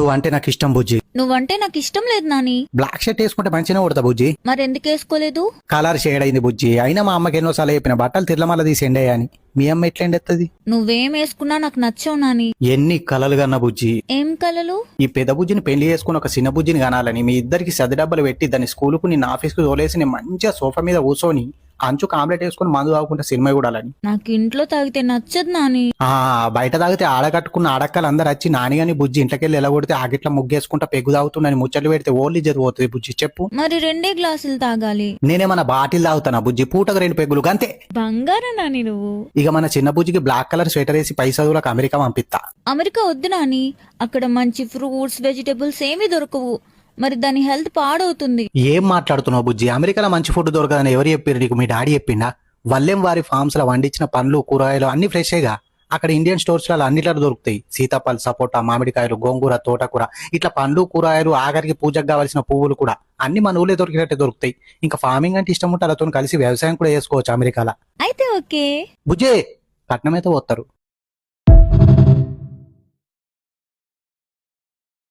నువ్వంటే నాకు ఇష్టం బుజ్జి. నువ్వంటే నాకు ఇష్టం లేదు నాని. బ్లాక్ షర్ట్ వేసుకుంటే మంచిగా కొడతా బుజ్జి. మరెందుకు వేసుకోలేదు? కలర్ షేడ్ అయింది బుజ్జి. అయినా మా అమ్మకి ఎన్నోసార్లు చెప్పిన బట్టలు తిరలమల్ల తీసి ఎండేయని. మీ అమ్మ ఎట్లా ఎండెత్తది? నువ్వేం వేసుకున్నా నాకు నచ్చవు నాని. ఎన్ని కలలు కన్నా బుజ్జి. ఏం కలలు? ఈ పెద్ద బుజ్జిని పెళ్లి చేసుకుని ఒక చిన్న బుజ్జిని కనాలని మీ ఇద్దరికి సది డబ్బలు పెట్టి దాన్ని స్కూలుకు నిన్న ఆఫీస్కు తోలేసి నేను మంచిగా సోఫా మీద కూర్చొని అంచుకు ఆమ్లెట్ వేసుకుని మందు తాగుకుంటే సినిమా చూడాలని. నాకు ఇంట్లో తాగితే నచ్చదు నాని. బయట తాగితే ఆడగట్టుకున్న ఆడక్కలు అందరు వచ్చి నానిగాని బుజ్జి ఇంట్లోకెళ్ళి ఎలా కొడితే ఆగిట్లా ముగ్గేసుకుంటా పెగ్గు తాగుతున్నాని ముచ్చట్లు పెడితే ఓన్లీ జరిగిపోతుంది బుజ్జి. చెప్పు, మరి 2 గ్లాసులు తాగాలి. నేనేమన్నా బాటిల్ తాగుతానా బుజ్జి? పూటకు 2 పెగ్గులు అంతే. బంగారం నాని నువ్వు. ఇక మన చిన్న బుజ్జికి బ్లాక్ కలర్ స్వెటర్ వేసి పై చదువులకు అమెరికా పంపిస్తా. అమెరికా వద్దు నాని, అక్కడ మంచి ఫ్రూట్స్ వెజిటబుల్స్ ఏమీ దొరకవు. మరి దాని హెల్త్ పాడవుతుంది. ఏం మాట్లాడుతున్నావు బుజ్జి? అమెరికాలో మంచి ఫుడ్ దొరకదని ఎవరు చెప్పారు నీకు? మీ డాడీ చెప్పిండా? వల్లెం వారి ఫార్మ్స్ లో వండించిన పండ్లు కూరగాయలు అన్ని ఫ్రెష్గా అక్కడ ఇండియన్ స్టోర్స్ లో అన్నిట్లో దొరుకుతాయి. సీతాఫల్, సపోటా, మామిడికాయలు, గోంగూర, తోటకూర, ఇట్లా పండ్లు కూరగాయలు, ఆఖరికి పూజకు కావాల్సిన పువ్వులు కూడా అన్ని మన ఊళ్ళో దొరికినట్టే దొరుకుతాయి. ఇంకా ఫార్మింగ్ అంటే ఇష్టం ఉంటే వాళ్ళతో కలిసి వ్యవసాయం కూడా చేసుకోవచ్చు అమెరికాలో. అయితే ఓకే బుజ్జే, కట్నం అయితే పోతారు.